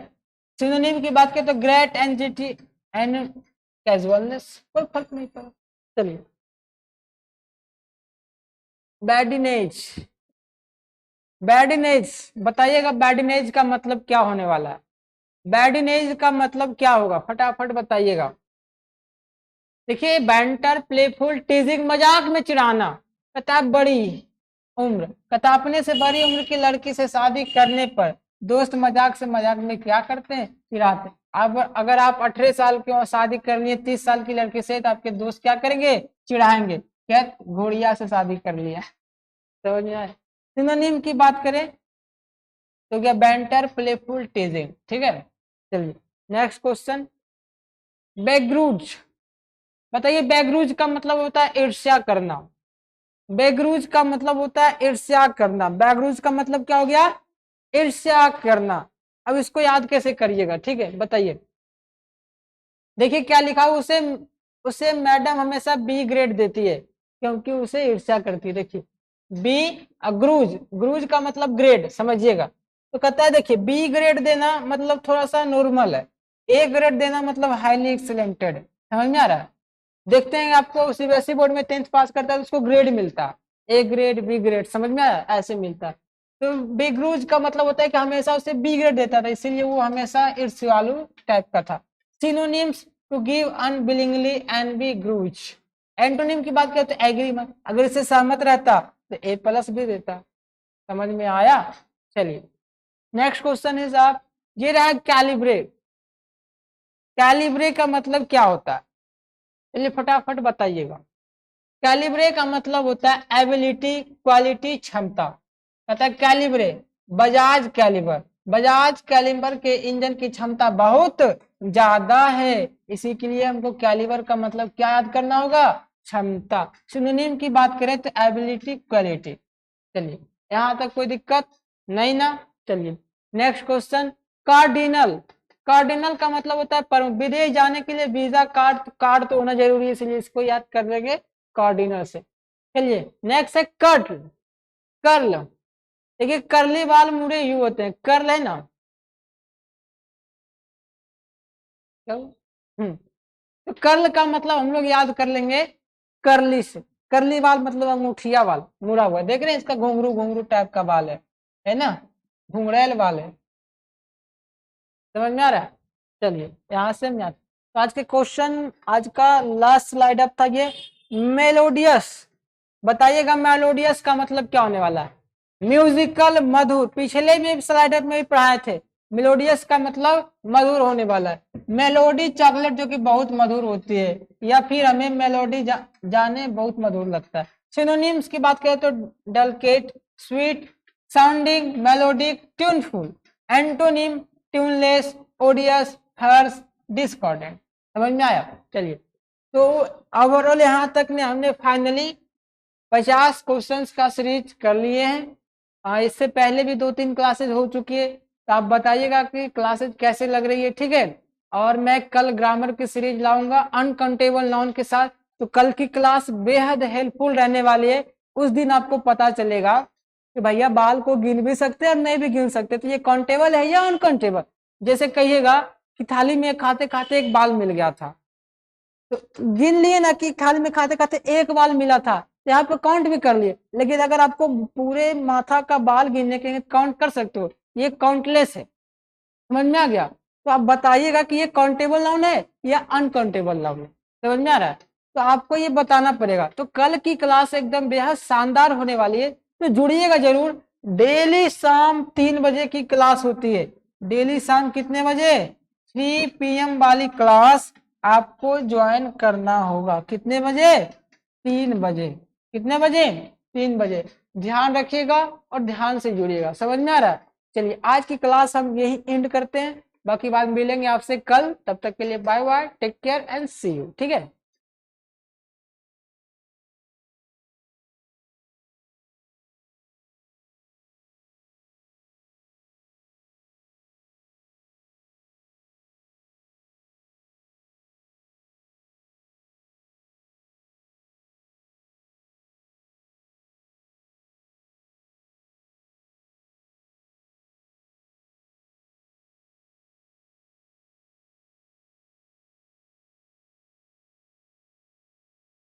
सिनोनिम की बात करें तो ग्रेट एंजिटी एंड कैजुअलनेस, कोई फर्क नहीं पड़ा। चलिए बैडिनेज, बैडिनेज बताइएगा बैडिनेज का मतलब क्या होने वाला है? बैडिनेज का मतलब क्या होगा फटाफट बताइएगा। देखिए बैंटर, प्लेफुल, टीजिंग मजाक में चिढ़ाना। कहता बड़ी उम्र, कहता अपने से बड़ी उम्र की लड़की से शादी करने पर दोस्त मजाक से मजाक में क्या करते हैं, चिढ़ाते। अब अगर आप 18 साल की और शादी करनी है 30 साल की लड़की से तो आपके दोस्त क्या करेंगे, चिढ़ाएंगे, क्या घोड़िया से शादी कर लिया। समझ में आए? सिनोनिम की बात करें तो क्या बैंटर, प्लेफुल, टीजिंग। ठीक है, चलिए नेक्स्ट क्वेश्चन। बेग्रूज, बताइए बेग्रूज का मतलब होता है ईर्ष्या करना। बेग्रूज का मतलब होता है ईर्ष्या करना। बेग्रूज का मतलब क्या हो गया? ईर्ष्या करना। अब इसको याद कैसे करिएगा, ठीक है बताइए। देखिए क्या लिखा है, उसे उसे मैडम हमेशा बी ग्रेड देती है क्योंकि उसे ईर्ष्या करती है। देखिए बी, ग्रूज, ग्रूज का मतलब ग्रेड, समझिएगा। तो कहता है देखिए बी ग्रेड देना मतलब थोड़ा सा नॉर्मल है, ए ग्रेड देना मतलब हाईली एक्सीलेंटेड है। समझ में आ रहा है? देखते हैं आपको सीबीएसई बोर्ड में 10th पास करता है तो उसको ग्रेड मिलता है, ए ग्रेड, बी ग्रेड, समझ में आया? ऐसे मिलता है। तो बी ग्रूज का मतलब होता है कि हमेशा उसे बी ग्रेड देता था, इसीलिए वो हमेशा ईर्ष्यालु टाइप का था। Synonyms to give unwillingly and be grudge. Antonym की बात करें तो एग्रीमेंट, अगर इसे सहमत रहता तो ए प्लस भी देता। समझ में आया? चलिए नेक्स्ट क्वेश्चन इज आप, ये रहा कैलिब्रे। कैलिब्रे का मतलब क्या होता है? चलिए फटाफट बताइएगा। कैलिब्रे का मतलब होता है एबिलिटी, क्वालिटी, क्षमता। कहता है कैलिब्रे, बजाज कैलिबर, बजाज कैलिबर के इंजन की क्षमता बहुत ज्यादा है, इसी के लिए हमको कैलिबर का मतलब क्या याद करना होगा? क्षमता। सिनोनिम की बात करें तो एबिलिटी, क्वालिटी। चलिए यहां तक कोई दिक्कत नहीं ना? चलिए नेक्स्ट क्वेश्चन। कार्डिनल, कार्डिनल का मतलब होता है विदेश जाने के लिए वीजा कार्ड, कार्ड तो होना जरूरी है, इसलिए इसको याद कर लेंगे कार्डिनल से। चलिए नेक्स्ट है कर्ल। कर्ल, देखिए करली बाल मुड़े यू होते हैं, कर्ल है ना। तो कर्ल का मतलब हम लोग याद कर लेंगे करली से। करली बाल मतलब अंगूठिया बाल, मुड़ा हुआ, देख रहे हैं इसका घुंघरू घुंघरू टाइप का बाल है ना, घुंघरैल बाल है। समझ में आ रहा है? चलिए यहां से हम तो आज के क्वेश्चन, आज का लास्ट स्लाइड अप था ये मेलोडियस। बताइएगा मेलोडियस का मतलब क्या होने वाला है? म्यूजिकल, मधुर। पिछले में स्लाइड अप में भी पढ़ाए थे, मेलोडियस का मतलब मधुर होने वाला है। मेलोडी चॉकलेट जो कि बहुत मधुर होती है, या फिर हमें मेलोडी जाने बहुत मधुर लगता है। सिनोनिम्स की बात करें तो delicate, sweet, sounding, melodic, tuneful. Antonym tuneless, odious, harsh, discordant. समझ में आया? चलिए तो ओवरऑल यहाँ तक ने हमने फाइनली 50 क्वेश्चंस का सीरीज कर लिए हैं। इससे पहले भी 2-3 क्लासेस हो चुकी है, तो आप बताइएगा कि क्लासेस कैसे लग रही है, ठीक है। और मैं कल ग्रामर की सीरीज लाऊंगा अनकाउंटेबल नाउन के साथ, तो कल की क्लास बेहद हेल्पफुल रहने वाली है। उस दिन आपको पता चलेगा कि भैया बाल को गिन भी सकते हैं और नहीं भी गिन सकते, तो ये काउंटेबल है या अनकाउंटेबल। जैसे कहिएगा कि थाली में खाते खाते एक बाल मिल गया था, तो गिन लिए ना कि थाली में खाते खाते एक बाल मिला था, यहाँ पे काउंट भी कर लिए। लेकिन अगर आपको पूरे माथा का बाल गिनने के काउंट कर सकते हो, ये काउंटलेस है। समझ में आ गया? तो आप बताइएगा कि ये काउंटेबल नाउन है या अनकाउंटेबल नाउन है। समझ में आ रहा है? तो आपको ये बताना पड़ेगा। तो कल की क्लास एकदम बेहद शानदार होने वाली है, तो जुड़िएगा जरूर। डेली शाम 3 बजे की क्लास होती है। डेली शाम कितने बजे? 3 PM वाली क्लास आपको ज्वाइन करना होगा। कितने बजे? 3 बजे। कितने बजे? 3 बजे। ध्यान रखिएगा और ध्यान से जुड़िएगा। समझ में आ रहा है? चलिए आज की क्लास हम यही एंड करते हैं, बाकी बात मिलेंगे आपसे कल। तब तक के लिए bye bye, take care and see you. ठीक है।